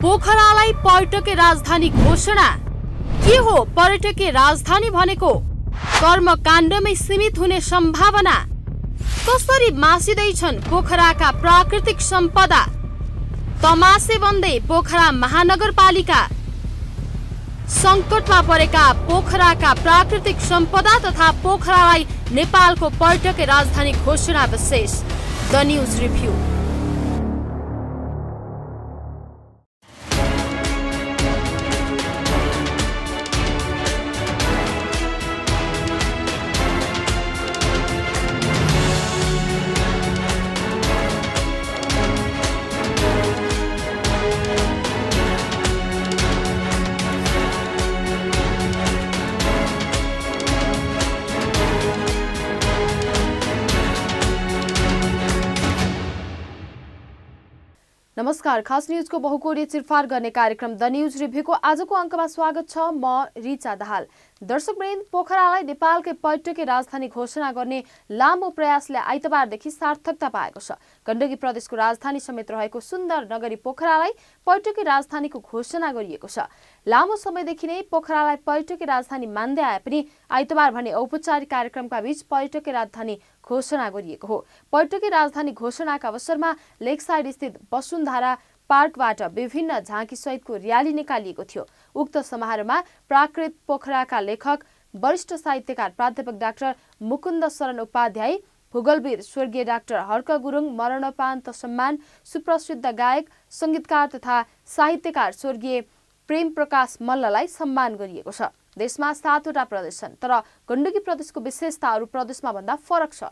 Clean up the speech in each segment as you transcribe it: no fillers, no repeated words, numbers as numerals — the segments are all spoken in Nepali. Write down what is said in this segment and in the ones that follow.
पोखरालाई पर्यटकीय राजधानी घोषणा। के हो पर्यटकीय राजधानी भनेको? कर्मकाण्डमै सीमित हुने सम्भावना। कसरी मासिँदैछन् पोखराका प्राकृतिक सम्पदा? तमासे बन्दै पोखरा महानगरपालिका। संकटमा परेका पोखराका प्राकृतिक सम्पदा तथा पोखरालाई नेपालको पर्यटकीय राजधानी घोषणा विशेष द न्यूज रिभ्यू। नमस्कार, खास न्यूजको बहुकोणीय चिरफार गर्ने कार्यक्रम द न्यूज रिभ्यूको आजको अङ्कमा स्वागत छ। म रिचा दाहाल। दर्शकवृन्द, पोखरालाई नेपालकै पर्यटकीय राजधानी घोषणा गर्ने लामो प्रयासले आइतबारदेखि सार्थकता पाएको छ। गण्डकी प्रदेशको राजधानी समेत रहेको सुन्दर नगरी पोखरालाई पर्यटकीय राजधानीको घोषणा गरिएको छ। लामो समयदेखि नै पोखरालाई पर्यटकीय राजधानी मान्दै आए पनि आइतबार भने औपचारिक कार्यक्रमका बीच पर्यटकीय राजधानी घोषणा गरिएको हो। पर्यटकीय राजधानी घोषणाका अवसरमा लेकसाइड स्थित वसुन्धरा पार्कबाट विभिन्न झाँकी सहितको र्याली निकालिएको थियो। उक्त समारोहमा प्राकृत पोखराका लेखक वरिष्ठ साहित्यकार प्राध्यापक डाक्टर मुकुन्द शरण उपाध्याय, भूगोलविद स्वर्गीय डाक्टर हर्क गुरुङ, मरणोपरान्त सम्मान सुप्रसिद्ध गायक संगीतकार तथा साहित्यकार स्वर्गीय प्रेम प्रकाश मल्ललाई सम्मान गरिएको छ। देशमा 7वटा प्रदेश छन्, तर गण्डकी प्रदेशको विशेषता अरू प्रदेशमा भन्दा फरक छ।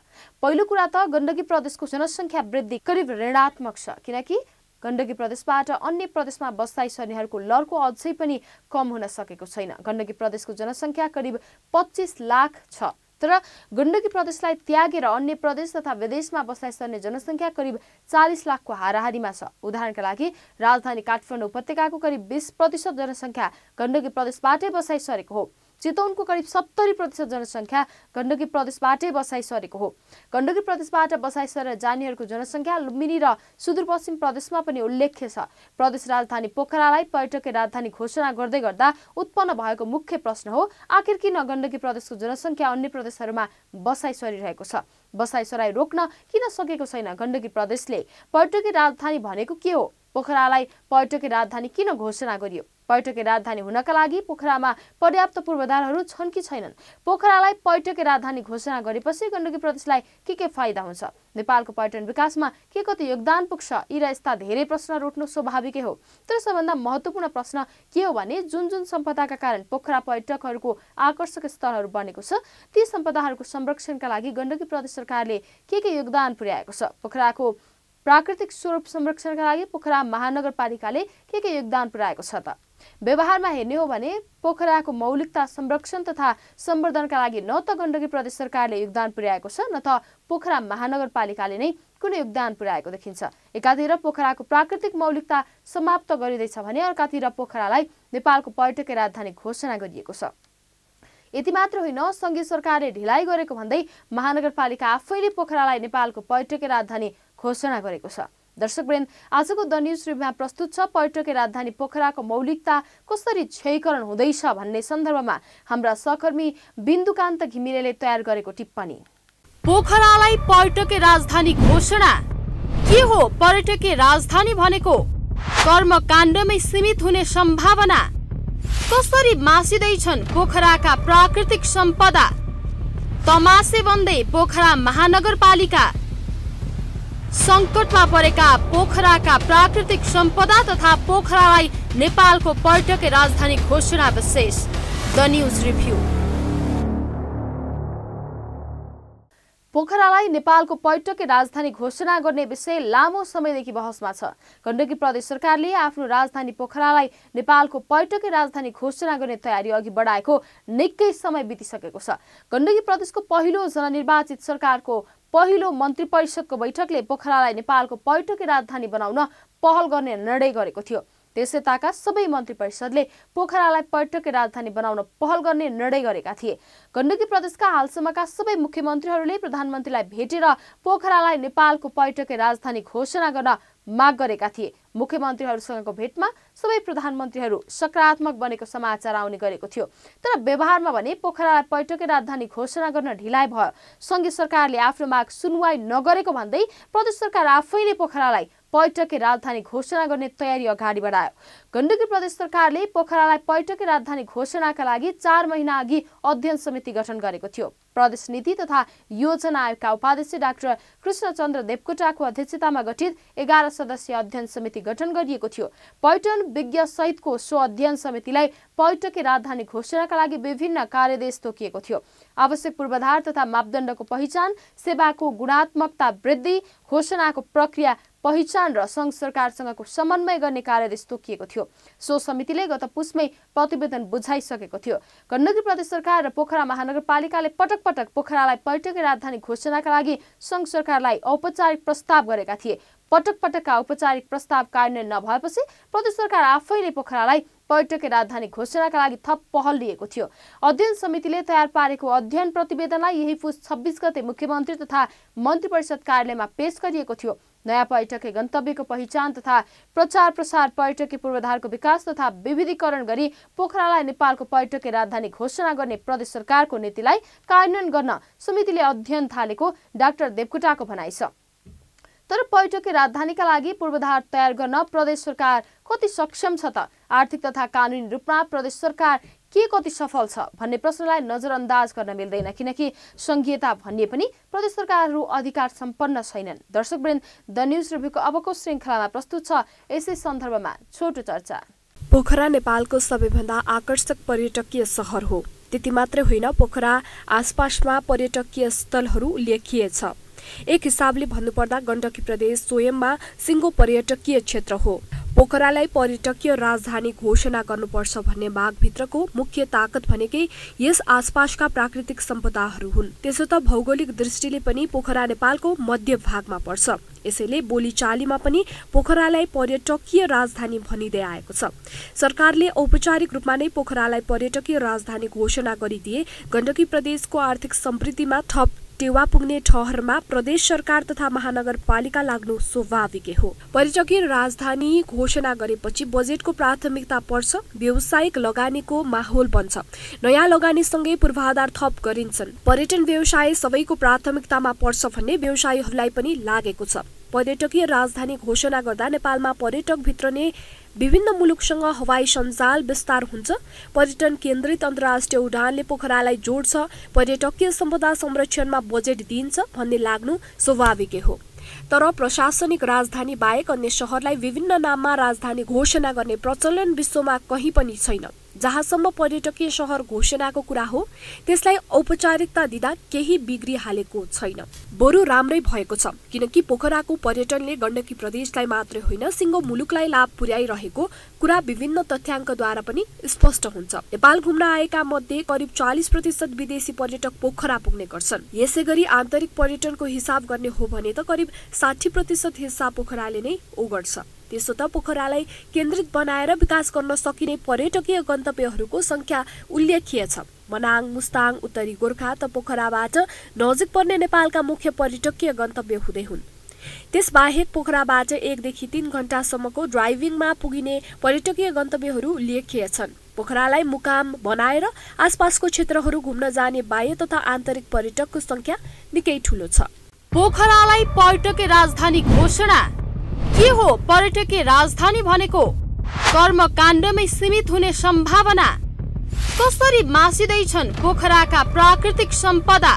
पहिलो कुरा त गण्डकी प्रदेशको जनसङ्ख्या वृद्धि करिब ऋणात्मक छ, किनकि गण्डकी प्रदेशबाट अन्य प्रदेशमा बसाइ सर्नेहरूको लर्को अझै पनि कम हुन सकेको छैन। गण्डकी प्रदेशको जनसङ्ख्या करिब 25 लाख छ, तर गण्डकी प्रदेशलाई त्यागेर अन्य प्रदेश तथा विदेशमा बसाइ सर्ने जनसङ्ख्या करिब 40 लाखको हाराहारीमा छ। उदाहरणका लागि राजधानी काठमाडौँ उपत्यकाको करिब 20% जनसङ्ख्या गण्डकी प्रदेशबाटै बसाइ सरेको हो। चितवनको करिब 70% जनसङ्ख्या गण्डकी प्रदेशबाटै बसाइ सरेको हो। गण्डकी प्रदेशबाट बसाइ सरेर जानेहरूको जनसङ्ख्या लुम्बिनी र सुदूरपश्चिम प्रदेशमा पनि उल्लेख्य छ। प्रदेश राजधानी पोखरालाई पर्यटकीय राजधानी घोषणा गर्दै गर्दा उत्पन्न भएको मुख्य प्रश्न हो, आखिर किन गण्डकी प्रदेशको जनसङ्ख्या अन्य प्रदेशहरूमा बसाइ सरिरहेको छ? बसाइ सराई रोक्न किन सकेको छैन गण्डकी प्रदेशले? पर्यटकीय राजधानी भनेको के हो? पोखरालाई पर्यटकीय राजधानी किन घोषणा गरियो? पर्यटकीय राजधानी हुनका लागि पोखरामा पर्याप्त पूर्वाधारहरू छन् कि छैनन्? पोखरालाई पर्यटकीय राजधानी घोषणा गरेपछि गण्डकी प्रदेशलाई के फाइदा हुन्छ? नेपालको पर्यटन विकासमा के कति योगदान पुग्छ? यी र यस्ता धेरै प्रश्न उठ्नु स्वाभाविकै हो। तर सबभन्दा महत्त्वपूर्ण प्रश्न के हो भने, जुन जुन सम्पदाका कारण पोखरा पर्यटकहरूको आकर्षक स्थलहरू बनेको छ, ती सम्पदाहरूको संरक्षणका लागि गण्डकी प्रदेश सरकारले के योगदान पुर्याएको छ? पोखराको प्राकृतिक स्वरूप संरक्षणका लागि पोखरा महानगरपालिकाले के योगदान पुर्याएको छ त? व्यवहारमा हेर्ने हो भने पोखराको मौलिकता संरक्षण तथा सम्वर्धनका लागि न त गण्डकी प्रदेश सरकारले योगदान पुर्याएको छ, न त पोखरा महानगरपालिकाले नै कुनै योगदान पुर्याएको देखिन्छ। एकातिर पोखराको प्राकृतिक मौलिकता समाप्त गरिँदैछ भने अर्कातिर पोखरालाई नेपालको पर्यटकीय राजधानी घोषणा गरिएको छ। यति मात्र होइन, सङ्घीय सरकारले ढिलाइ गरेको भन्दै महानगरपालिका आफैले पोखरालाई नेपालको पर्यटकीय राजधानी घोषणा गरेको छ। दर्शकवृन्द, आजको द न्यूज रिभ्यूमा प्रस्तुत छ पर्यटकीय राजधानी पोखराको मौलिकता कसरी क्षयीकरण हुँदैछ भन्ने सन्दर्भमा हाम्रा सहकर्मी बिन्दुकान्त घिमिरेले तयार गरेको टिप्पणी। पोखरालाई पर्यटकीय राजधानी घोषणा। के हो पर्यटकीय राजधानी भनेको? कर्मकाण्डमै सीमित हुने सम्भावना। कसरी मासिँदैछन् पोखराका प्राकृतिक सम्पदा? तमासे बन्दै पोखरा महानगरपालिका। संकटमा परेका पोखराका प्राकृतिक सम्पदा तथा पोखरालाई नेपालको पर्यटकीय राजधानी घोषणा विशेष द न्यूज रिभ्यू। पोखरालाई नेपालको पर्यटकीय राजधानी घोषणा गर्ने विषय लामो समयदेखि बहसमा छ। गण्डकी प्रदेश सरकारले आफ्नो राजधानी पोखरालाई नेपालको पर्यटकीय राजधानी घोषणा गर्ने तयारी अघि बढाएको निकै समय बितिसकेको छ। गण्डकी प्रदेशको पहिलो जननिर्वाचित सरकारको पहिलो मन्त्री परिषदको बैठकले पोखरालाई नेपालको पर्यटकीय राजधानी बनाउन पहल गर्ने निर्णय गरेको थियो। त्यसैताका सबै मन्त्री परिषदले पोखरालाई पर्यटकीय राजधानी बनाउन पहल गर्ने निर्णय गरेका थिए। गण्डकी प्रदेशका हालसम्मका सबै मुख्यमन्त्रीहरूले प्रधानमन्त्रीलाई भेटेर पोखरालाई नेपालको पर्यटकीय राजधानी घोषणा गर्न माग गरेका थिए। मुख्यमन्त्रीहरूसँगको भेटमा सबै प्रधानमन्त्रीहरू सकारात्मक बनेको समाचार आउने गरेको थियो। तर व्यवहारमा भने पोखरालाई पर्यटकीय राजधानी घोषणा गर्न ढिलाइ भयो। संघीय सरकारले आफ्नो माग सुनवाई नगरेको भन्दै प्रदेश सरकार आफैले पोखरालाई पर्यटकीय राजधानी घोषणा गर्ने तयारी अगाडि बढायो। गण्डकी प्रदेश सरकारले पोखरालाई पर्यटकीय राजधानी घोषणाका लागि 4 महिना अघि अध्ययन समिति गठन गरेको थियो। प्रदेश नीति तथा योजना आयोगका उपाध्यक्ष डाक्टर कृष्णचन्द्र देवकोटाको अध्यक्षतामा गठित 11 सदस्यीय अध्ययन समिति गठन गरिएको थियो। पर्यटन विज्ञ सहितको सो अध्ययन समितिलाई पर्यटकीय राजधानी घोषणाका लागि विभिन्न कार्यदेश तोकिएको थियो। आवश्यक पूर्वाधार तथा मापदण्डको पहिचान, सेवाको गुणात्मकता वृद्धि, घोषणाको प्रक्रिया पहिचान र संघ सरकारसँगको समन्वय गर्ने कार्यदेश तोकिएको थियो। सो समितिले गत पुसमै प्रतिवेदन बुझाइसकेको थियो। गण्डकी प्रदेश सरकार र पोखरा महानगरपालिकाले पटक पटक पोखरालाई पर्यटकीय राजधानी घोषणाका लागि संघ सरकारलाई औपचारिक प्रस्ताव गरेका थिए। पटक पटकका औपचारिक प्रस्ताव कार्यान्वयन नभएपछि प्रदेश सरकार आफैले पोखरालाई पर्यटकीय राजधानी घोषणाका लागि थप पहल लिएको थियो। अध्ययन समितिले तयार पारेको अध्ययन प्रतिवेदनलाई यही पुस 26 गते मुख्यमन्त्री तथा मन्त्री परिषद कार्यालयमा पेश गरिएको थियो। नयाँ पर्यटकीय गन्तव्यको पहिचान तथा प्रचार प्रसार, पर्यटकीय पूर्वाधारको विकास तथा विविधीकरण गरी पोखरालाई नेपालको पर्यटकीय राजधानी घोषणा गर्ने प्रदेश सरकारको नीतिलाई कार्यान्वयन गर्न समितिले अध्ययन थालेको डाक्टर देवकोटाको भनाइ छ। तर पर्यटकीय राजधानीका लागि पूर्वाधार तयार गर्न प्रदेश सरकार कति सक्षम छ त? आर्थिक तथा कानुनी रूपमा प्रदेश सरकार के कति सफल छ भन्ने प्रश्नलाई नजरअन्दाज गर्न मिल्दैन, किनकि संघीयता भन्ने पनि प्रदेश सरकारहरू अधिकार सम्पन्न छैनन्। दर्शकवृन्द, द न्यूज रिभ्यूको अबको श्रृङ्खलामा प्रस्तुत छ यसै सन्दर्भमा छोटो चर्चा। पोखरा नेपालको सबैभन्दा आकर्षक पर्यटकीय सहर हो। त्यति मात्रै होइन, पोखरा आसपासमा पर्यटकीय स्थलहरू उल्लेखिए छ। एक हिसाबले भन्नुपर्दा गण्डकी प्रदेश स्वयंमा सिङ्गो पर्यटकीय क्षेत्र हो। पोखरालाई पर्यटकीय राजधानी घोषणा गर्नुपर्छ भन्ने मागभित्रको मुख्य ताकत भनेकै यस आसपासका प्राकृतिक सम्पदाहरू हुन्। त्यसो त भौगोलिक दृष्टिले पनि पोखरा नेपालको मध्य भागमा पर्छ। यसैले बोलीचालीमा पनि पोखरालाई पर्यटकीय राजधानी भनिँदै आएको छ। सरकारले औपचारिक रूपमा नै पोखरालाई पर्यटकीय राजधानी घोषणा गरिदिए गण्डकी प्रदेशको आर्थिक समृद्धिमा थप टेवा पुग्ने ठहरमा प्रदेश सरकार तथा महानगरपालिका लाग्नु स्वाभाविकै हो। पर्यटकीय राजधानी घोषणा गरेपछि बजेटको प्राथमिकता पर्छ, व्यावसायिक लगानीको माहौल बन्छ, नयाँ लगानीसँगै पूर्वाधार थप गरिन्छन्। पर्यटन व्यवसाय सबैको प्राथमिकतामा पर्छ भन्ने व्यवसायीहरूलाई पनि लागेको छ। पर्यटकीय राजधानी घोषणा गर्दा नेपालमा पर्यटक भित्रने विभिन्न मुलुकसँग हवाई सञ्जाल विस्तार हुन्छ। पर्यटन केन्द्रित अन्तर्राष्ट्रिय उडानले पोखरालाई जोड्छ। पर्यटकीय सम्पदा संरक्षणमा बजेट दिइन्छ भन्ने लाग्नु स्वाभाविकै हो। तर प्रशासनिक राजधानी बाहेक अन्य शहरलाई विभिन्न नाममा राजधानी घोषणा गर्ने प्रचलन विश्वमा कहीँ पनि छैन। जहाँसम्म पर्यटकीय शहर घोषणाको कुरा हो, त्यसलाई औपचारिकता दिँदा केही बिग्रिहालेको छैन, बरु राम्रै भएको छ। किनकि पोखराको पर्यटनले गण्डकी प्रदेशलाई मात्रै होइन, सिङ्गो मुलुकलाई लाभ पुर्याइरहेको कुरा विभिन्न तथ्याङ्कद्वारा पनि स्पष्ट हुन्छ। नेपाल घुम्न आएका मध्ये करिब 40% विदेशी पर्यटक पोखरा पुग्ने गर्छन्। यसैगरी आन्तरिक पर्यटनको हिसाब गर्ने हो भने त करिब 60% हिस्सा पोखराले नै ओगट्छ। त्यसो त पोखरालाई केन्द्रित बनाएर विकास गर्न सकिने पर्यटकीय गन्तव्यहरूको संख्या उल्लेखिय छ। मनाङ, मुस्ताङ, उत्तरी गोर्खा त पोखराबाट नजिक पर्ने नेपालका मुख्य पर्यटकीय गन्तव्य हुँदै हुन्। त्यसबाहेक पोखराबाट 1 देखि 3 घण्टासम्मको ड्राइभिङमा पुगिने पर्यटकीय गन्तव्यहरू उल्लेखिय छन्। पोखरालाई मुकाम बनाएर आसपासको क्षेत्रहरू घुम्न जाने बाह्य तथा आन्तरिक पर्यटकको संख्या निकै ठूलो छ। पोखरालाई पर्यटकीय राजधानी घोषणा के हो? पर्यटकीय राजधानी भनेको कर्मकाण्डमै सीमित हुने सम्भावना। कसरी मासिँदैछन् पोखराका प्राकृतिक सम्पदा?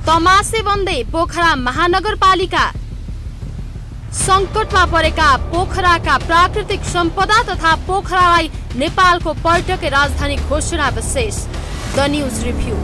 तमासे बन्दै पोखरा महानगरपालिका। संकटमा परेका पोखराका प्राकृतिक सम्पदा तथा पोखरालाई नेपालको पर्यटकीय राजधानी घोषणा विशेष द न्यूज रिभ्यू।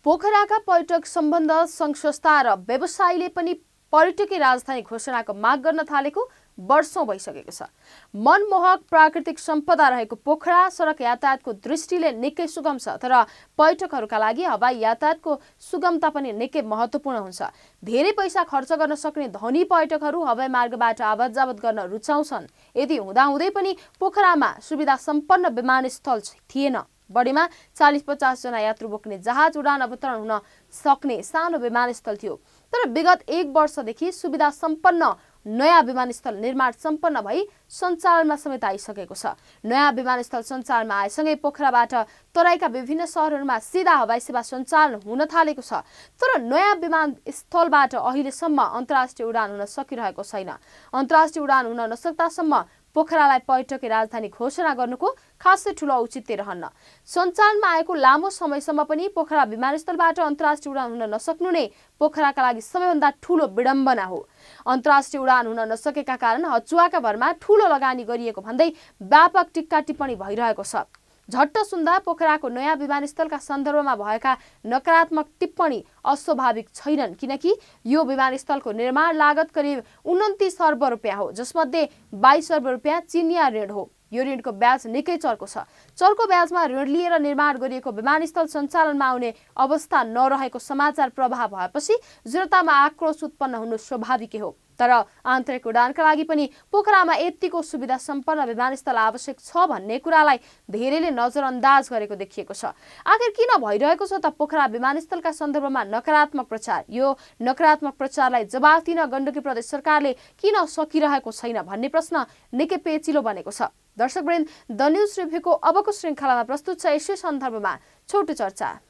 पोखराका पर्यटक सम्बन्ध संघ संस्था र व्यवसायीले पनि पर्यटकीय राजधानी घोषणाको माग गर्न थालेको वर्षौं भइसकेको छ। मनमोहक प्राकृतिक सम्पदा रहेको पोखरा सडक यातायातको दृष्टिले निकै सुगम छ, तर पर्यटकहरूका लागि हवाई यातायातको सुगमता पनि निकै महत्त्वपूर्ण हुन्छ। धेरै पैसा खर्च गर्न सक्ने धनी पर्यटकहरू हवाई मार्गबाट आवाज जावत गर्न रुचाउँछन्। यदि हुँदाहुँदै पनि पोखरामा सुविधा सम्पन्न विमानस्थल थिएन। बढीमा 40-50 जना यात्रु बोक्ने जहाज उडान अवतरण हुन सक्ने सानो विमानस्थल थियो। तर विगत 1 वर्षदेखि सुविधा सम्पन्न नयाँ विमानस्थल निर्माण सम्पन्न भई सञ्चालनमा समेत आइसकेको छ। नयाँ विमानस्थल सञ्चालनमा आएसँगै पोखराबाट तराईका विभिन्न शहरहरूमा सिधा हवाई सेवा सञ्चालन हुन थालेको छ। तर नयाँ विमानस्थलबाट अहिलेसम्म अन्तर्राष्ट्रिय उडान हुन सकिरहेको छैन। अन्तर्राष्ट्रिय उडान हुन नसक्दासम्म पोखरालाई पर्यटकीय राजधानी घोषणा गर्नुको खासै ठूलो औचित्य रहन्न। सञ्चालनमा आएको लामो समयसम्म पनि पोखरा विमानस्थलबाट अन्तर्राष्ट्रिय उडान हुन नसक्नु नै पोखराका लागि सबैभन्दा ठूलो विडम्बना हो। अन्तर्राष्ट्रिय उडान हुन नसकेका कारण हचुवाका भरमा ठूलो लगानी गरिएको भन्दै व्यापक टिक्का टिप्पणी भइरहेको छ। झट्ट सुन्दा पोखराको नयाँ विमानस्थलका सन्दर्भमा भएका नकारात्मक टिप्पणी अस्वाभाविक छैनन्, किनकि यो विमानस्थलको निर्माण लागत करिब 29 अर्ब रुपियाँ हो, जसमध्ये 22 अर्ब रुपियाँ चिनिया ऋण हो। यो ऋणको ब्याज निकै चर्को छ। चर्को ब्याजमा ऋण लिएर निर्माण गरिएको विमानस्थल सञ्चालनमा आउने अवस्था नरहेको समाचार प्रवाह भएपछि जनतामा आक्रोश उत्पन्न हुनु स्वाभाविकै हो। तर आन्तरिक उडानका लागि पनि पोखरामा यतिको सुविधा सम्पन्न विमानस्थल आवश्यक छ भन्ने कुरालाई धेरैले नजरअन्दाज गरेको देखिएको छ। आखिर किन भइरहेको छ त पोखरा विमानस्थलका सन्दर्भमा नकारात्मक प्रचार? यो नकारात्मक प्रचारलाई जवाफ दिन गण्डकी प्रदेश सरकारले किन सकिरहेको छैन भन्ने प्रश्न निकै पेचिलो बनेको छ। दर्शकवृन्द, द न्यूज रिभ्यूको अबको श्रृङ्खलामा प्रस्तुत छ यसै सन्दर्भमा छोटो चर्चा।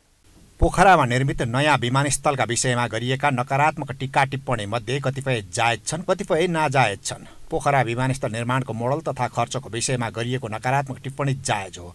पोखरामा निर्मित नयाँ विमानस्थलका विषयमा गरिएका नकारात्मक टिक्का टिप्पणी मध्ये कतिपय जायज छन्, कतिपय नाजायज छन्। पोखरा विमानस्थल निर्माणको मोडल तथा खर्चको विषयमा गरिएको नकारात्मक टिप्पणी जायज हो,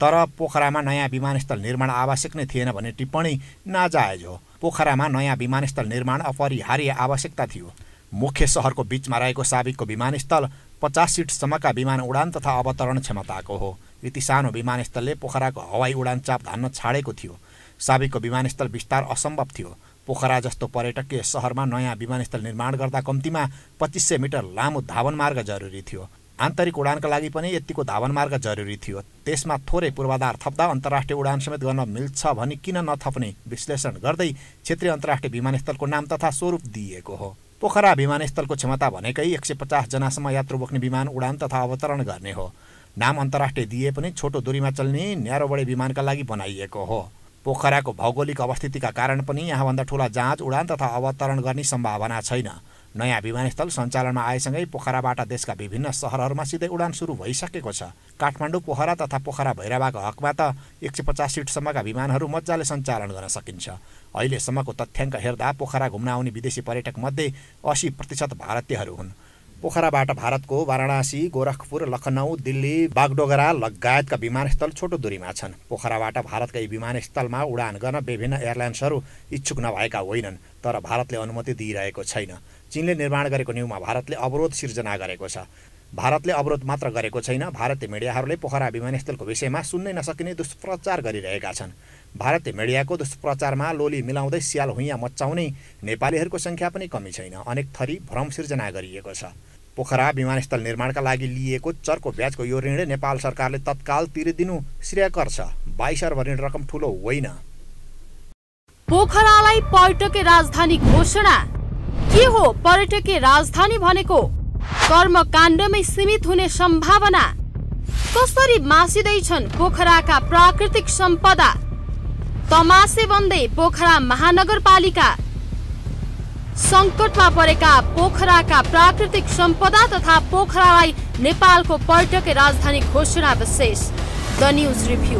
तर पोखरामा नयाँ विमानस्थल निर्माण आवश्यक नै थिएन भन्ने टिप्पणी नाजायज हो। पोखरामा नयाँ विमानस्थल निर्माण अपरिहार्य आवश्यकता थियो। मुख्य सहरको बीचमा रहेको साबिकको विमानस्थल 50 सिटसम्मका विमान उडान तथा अवतरण क्षमताको हो। यति सानो विमानस्थलले पोखराको हवाई उडान चाप धान्न छाडेको थियो। साबिकको विमानस्थल विस्तार असम्भव थियो। पोखरा जस्तो पर्यटकीय सहरमा नयाँ विमानस्थल निर्माण गर्दा कम्तीमा 2500 मिटर लामो धावन मार्ग जरुरी थियो। आन्तरिक उडानका लागि पनि यतिको धावन मार्ग जरुरी थियो। त्यसमा थोरै पूर्वाधार थप्दा अन्तर्राष्ट्रिय उडान समेत गर्न मिल्छ भनी किन नथप्ने विश्लेषण गर्दै क्षेत्रीय अन्तर्राष्ट्रिय विमानस्थलको नाम तथा स्वरूप दिइएको हो। पोखरा विमानस्थलको क्षमता भनेकै 150 जनासम्म यात्रु बोक्ने विमान उडान तथा अवतरण गर्ने हो। नाम अन्तर्राष्ट्रिय दिए पनि छोटो दूरीमा चल्ने न्यारो बडे विमानका लागि बनाइएको हो। पोखराको भौगोलिक अवस्थितिका कारण पनि यहाँभन्दा ठूला जहाज उडान तथा अवतरण गर्ने सम्भावना छैन। नयाँ विमानस्थल सञ्चालनमा आएसँगै पोखराबाट देशका विभिन्न सहरहरूमा सिधै उडान सुरु भइसकेको छ। काठमाडौँ, पोखरा तथा पोखरा भैरवाको हकमा त 150 सिटसम्मका विमानहरू मजाले सञ्चालन गर्न सकिन्छ। अहिलेसम्मको तथ्याङ्क हेर्दा पोखरा घुम्न आउने विदेशी पर्यटक मध्ये 80% भारतीयहरू हुन्। पोखराबाट भारतको वाराणसी, गोरखपुर, लखनऊ, दिल्ली, बागडोगरा लगायतका विमानस्थल छोटो दूरीमा छन्। पोखराबाट भारतकै विमानस्थलमा उडान गर्न विभिन्न एयरलाइन्सहरू इच्छुक नभएका होइनन्, तर भारतले अनुमति दिइरहेको छैन। चीनले निर्माण गरेको न्युमा भारतले अवरोध सिर्जना गरेको छ। भारतले अवरोध मात्र गरेको छैन, भारतीय मिडियाहरूले पोखरा विमानस्थलको विषयमा सुन्नै नसकिने दुष्प्रचार गरिरहेका छन्। भारतीय मिडियाको दुष्प्रचारमा लोली मिलाउँदै स्याल हुइयाँ मच्चाउने नेपालीहरूको सङ्ख्या पनि कमी छैन। अनेक थरी भ्रम सिर्जना गरिएको छ। पोखरा विमानस्थल निर्माणका लागि लिएको चर्को ब्याजको यो ऋण नेपाल सरकारले तत्काल तिरिदिनु श्रेयकर छ। 22 अर्ब ऋण रकम ठूलो होइन। पोखरालाई पर्यटकीय राजधानी घोषणा के हो? पर्यटकीय राजधानी भनेको कर्मकाण्डमै सीमित हुने सम्भावना। कसरी मासिँदैछन् पोखराका प्राकृतिक सम्पदा? तमासे बन्दै पोखरा महानगरपालिका। सङ्कटमा परेका पोखराका प्राकृतिक सम्पदा तथा पोखरालाई नेपालको पर्यटकीय राजधानी घोषणा विशेष द न्यूज रिभ्यू।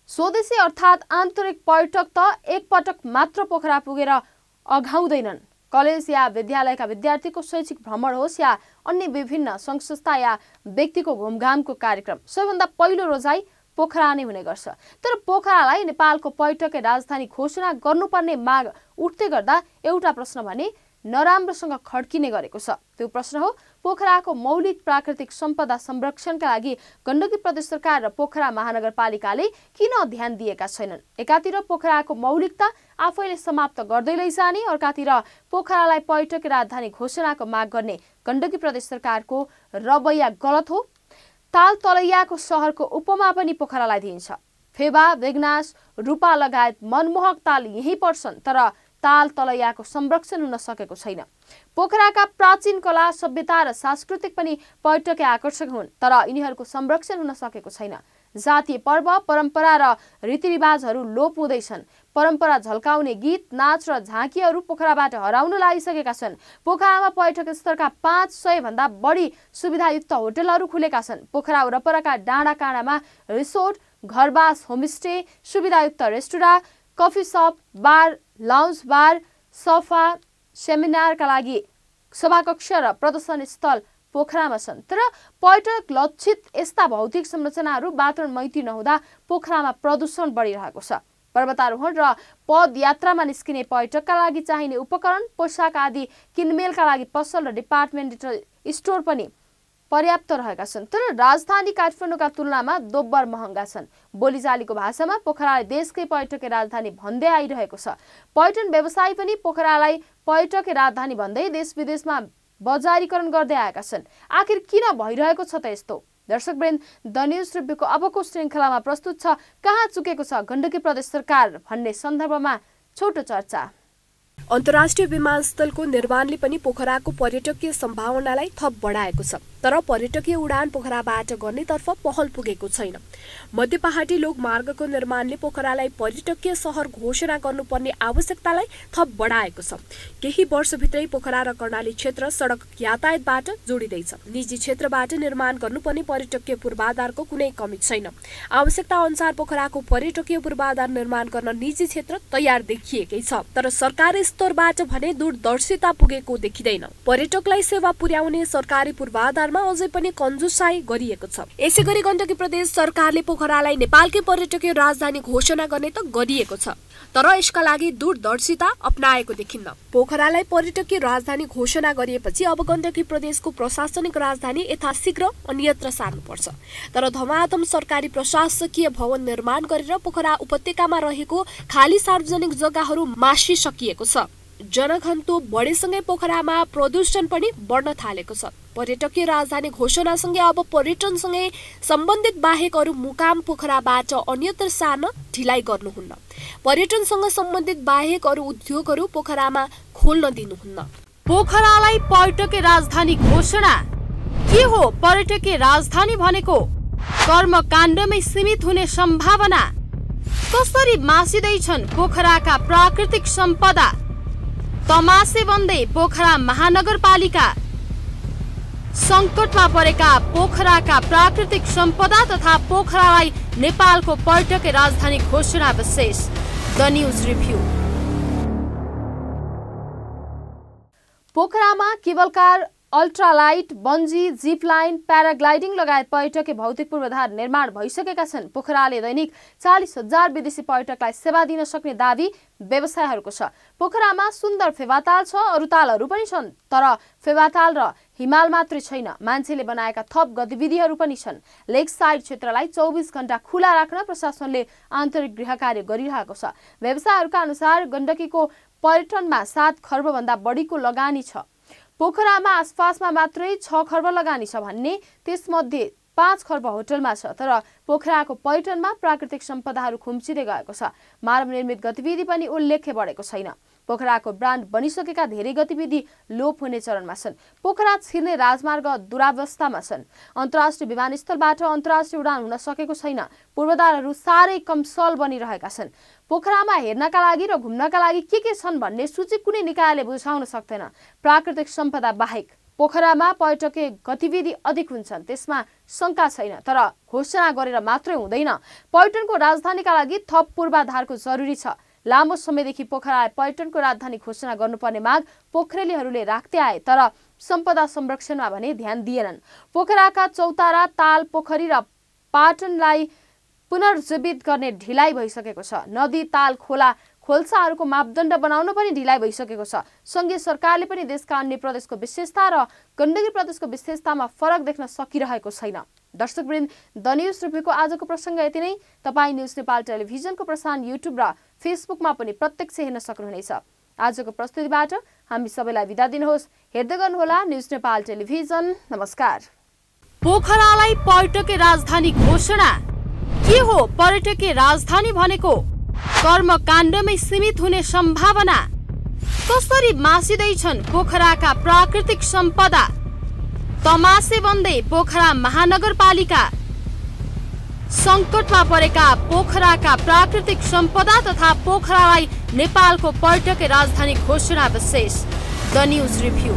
स्वदेशी अर्थात् आन्तरिक पर्यटक त एकपटक मात्र पोखरा पुगेर अघाउँदैनन्। कलेज या विद्यालयका विद्यार्थीको शैक्षिक भ्रमण होस् या अन्य विभिन्न सङ्घ संस्था या व्यक्तिको घुमघामको कार्यक्रम, सबैभन्दा पहिलो रोजाइ पोखरा नै हुने गर्छ। तर पोखरालाई नेपालको पर्यटकीय राजधानी घोषणा गर्नुपर्ने माग उठ्दै गर्दा एउटा प्रश्न भने नराम्रोसँग खड्किने गरेको छ। त्यो प्रश्न हो पोखराको मौलिक प्राकृतिक सम्पदा संरक्षणका लागि गण्डकी प्रदेश सरकार र पोखरा महानगरपालिकाले किन ध्यान दिएका छैनन्? एकातिर पोखराको मौलिकता आफैले समाप्त गर्दै लैजाने, अर्कातिर पोखरालाई पर्यटकीय राजधानी घोषणाको माग गर्ने गण्डकी प्रदेश सरकारको रवैया गलत हो। ताल तलैयाको सहरको उपमा पनि पोखरालाई दिइन्छ। फेबा, बेगनास, रूपा लगायत मनमोहक ताल यही पर्छन्, तर ताल तलैयाको संरक्षण हुन सकेको छैन। पोखराका प्राचीन कला, सभ्यता र सांस्कृतिक पनि पर्यटकीय आकर्षक हुन्, तर यिनीहरूको संरक्षण हुन सकेको छैन। जातीय पर्व, परम्परा र रीतिरिवाजहरू लोप हुँदैछन्। परम्परा झल्काउने गीत, नाच र झाँकीहरू पोखराबाट हराउन लागिसकेका छन्। पोखरामा पर्यटक स्तरका 500 भन्दा बढी सुविधायुक्त होटलहरू खुलेका छन्। पोखरा वरपरका डाँडा काँडामा रिसोर्ट, घरबास, होमस्टे, सुविधायुक्त रेस्टुरेन्ट, कफी सप, बार, लाउन्ज बार, सफा, सेमिनारका लागि सभाकक्ष र प्रदर्शनी स्थल पोखरामा छन्। तर पर्यटक लक्षित यस्ता भौतिक संरचनाहरू वातावरण मैत्री नहुँदा पोखरामा प्रदूषण बढिरहेको छ। पर्वतारोहण र पदयात्रामा निस्किने पर्यटकका लागि चाहिने उपकरण, पोसाक आदि किनमेलका लागि पसल र डिपार्टमेन्टल स्टोर पनि पर्याप्त रहेका छन्। तर राजधानी काठमाडौँका तुलनामा दोब्बर महँगा छन्। बोलीचालीको भाषामा पोखरालाई देशकै पर्यटकीय राजधानी भन्दै आइरहेको छ। पर्यटन व्यवसायी पनि पोखरालाई पर्यटकीय राजधानी भन्दै देश विदेशमा बजारीकरण गर्दै आएका छन्। आखिर किन भइरहेको छ त यस्तो? दर्शकवृन्द, द न्युज रिभ्यूको अबको श्रृङ्खलामा प्रस्तुत छ कहाँ चुकेको छ गण्डकी प्रदेश सरकार भन्ने सन्दर्भमा छोटो चर्चा। अन्तर्राष्ट्रिय विमानस्थलको निर्माणले पनि पोखराको पर्यटकीय सम्भावनालाई थप बढाएको छ। तर पर्यटकीय उडान पोखराबाट गर्नेतर्फ पहल पुगेको छैन। मध्य पहाडी लोकमार्गको निर्माणले पोखरालाई पर्यटकीय सहर घोषणा गर्नुपर्ने आवश्यकतालाई थप बढाएको छ। केही वर्षभित्रै पोखरा र कर्णाली क्षेत्र सडक यातायातबाट जोडिँदैछ। निजी क्षेत्रबाट निर्माण गर्नुपर्ने पर्यटकीय पूर्वाधारको कुनै कमी छैन। आवश्यकता अनुसार पोखराको पर्यटकीय पूर्वाधार निर्माण गर्न निजी क्षेत्र तयार देखिएकै छ। तर सरकारी स्तरबाट भने दूरदर्शिता पुगेको देखिँदैन। पर्यटकलाई सेवा पुर्याउने सरकारी पूर्वाधारमा अझै पनि कन्जुसाई गरिएको छ। यसैगरी गण्डकी प्रदेश सरकारले पोखरालाई नेपालकै पर्यटकीय राजधानी घोषणा गर्ने त गरिएको छ, तर यसका लागि दूरदर्शिता अपनाएको देखिन्न। पोखरालाई पर्यटकीय राजधानी घोषणा गरिएपछि अब गण्डकी प्रदेशको प्रशासनिक राजधानी यथाशीघ्र अन्यत्र सार्नुपर्छ। तर धमाधम सरकारी प्रशासकीय भवन निर्माण गरेर पोखरा उपत्यकामा रहेको खाली सार्वजनिक जग्गाहरू मासिसकिएको छ। जनघनत्व बढेसँगै पोखरामा प्रदूषण पनि बढ्न थालेको छ। पर्यटकीय राजधानी घोषणासँगै अब पर्यटनसँगै सम्बन्धित बाहेक अरू मुकाम पोखराबाट अन्यत्र सार्न ढिलाइ गर्नुहुन्न। पर्यटनसँग सम्बन्धित बाहेक अरू उद्योगहरू पोखरामा खोल्न दिनुहुन्न। पोखरालाई पर्यटकीय राजधानी घोषणा के हो? पर्यटकीय राजधानी भनेको कर्मकाण्डमै सीमित हुने सम्भावना। कसरी मासिँदैछन् पोखराका प्राकृतिक सम्पदा? तमासे बन्दै पोखरा महानगरपालिका। संकटमा परेका पोखराका प्राकृतिक सम्पदा तथा पोखरालाई नेपालको पर्यटकीय राजधानी घोषणा विशेष द न्युज रिभ्यू। पोखरामा cable car, ultralight, bungee, zip line, paragliding लगायत पर्यटकीय भौतिक पूर्वाधार निर्माण भइसकेका छन्। पोखराले दैनिक 40,000 विदेशी पर्यटकलाई सेवा दिन सक्ने दाबी व्यवसायहरूको छ। पोखरामा सुन्दर फेवाताल छ, अरू तालहरू पनि छन्, तर फेवाताल र हिमाल मात्रै छैन। मान्छेले बनाएका थप गतिविधिहरू पनि छन्। लेक साइड क्षेत्रलाई 24 घण्टा खुला राख्न प्रशासनले आन्तरिक गृह कार्य गरिरहेको छ। व्यवसायहरूका अनुसार गण्डकीको पर्यटनमा 7 खर्ब भन्दा बढीको लगानी छ। पोखरामा आसपासमा मात्रै 6 खर्ब लगानी छ भन्ने, त्यसमध्ये 5 खर्ब होटलमा छ। तर पोखराको पर्यटनमा प्राकृतिक सम्पदाहरू खुम्चिँदै गएको छ। मानव निर्मित गतिविधि पनि उल्लेख्य बढेको छैन। पोखराको ब्रान्ड बनिसकेका धेरै गतिविधि लोप हुने चरणमा छन्। पोखरा छिर्ने राजमार्ग दुरावस्थामा छन्। अन्तर्राष्ट्रिय विमानस्थलबाट अन्तर्राष्ट्रिय उडान हुन सकेको छैन। पूर्वाधारहरू साह्रै कमसल बनिरहेका छन्। पोखरामा हेर्नका लागि र घुम्नका लागि के छन् भन्ने सूची कुनै निकायले बुझाउन सक्दैन। प्राकृतिक सम्पदा बाहेक पोखरामा पर्यटकीय गतिविधि अधिक हुन्छन्, त्यसमा शङ्का छैन। तर घोषणा गरेर मात्रै हुँदैन। पर्यटनको राजधानीका लागि थप पूर्वाधारको जरुरी छ। लामो समयदेखि पोखरालाई पर्यटनको राजधानी घोषणा गर्नुपर्ने माग पोखरेलीहरूले राख्दै आए, तर सम्पदा संरक्षणमा भने ध्यान दिएनन्। पोखराका चौतारा, ताल, पोखरी र पाटनलाई पुनर्जीवित गर्ने ढिलाइ भइसकेको छ। नदी, ताल, खोला, खोल्साहरूको मापदण्ड बनाउन पनि ढिलाइ भइसकेको छ। संघीय सरकारले पनि देशका अन्य प्रदेशको विशेषता र गण्डकी प्रदेशको विशेषतामा फरक देख्न सकिरहेको छैन। दर्शकवृन्द, द न्युज रिभ्यूको आजको प्रसङ्ग यति नै। तपाईँ न्युज नेपाल टेलिभिजनको प्रसारण युट्युब र फेसबुकमा पनि प्रत्यक्ष हेर्न सक्नुहुनेछ। आजको प्रस्तुतिबाट हामी सबैलाई बिदा दिनुहोस्। हेर्दै गर्नुहोला न्युज नेपाल टेलिभिजन। नमस्कार। पोखरालाई पर्यटकीय राजधानी घोषणा के हो? पर्यटकीय राजधानी भनेको कर्मकाण्डमै सीमित हुने सम्भावना। कसरी मासिँदैछन् पोखराका प्राकृतिक सम्पदा? तमासे बन्दै पोखरा महानगरपालिका। संकटमा परेका पोखराका प्राकृतिक सम्पदा तथा पोखरालाई नेपालको पर्यटकीय राजधानी घोषणा विशेष द न्यूज रिभ्यू।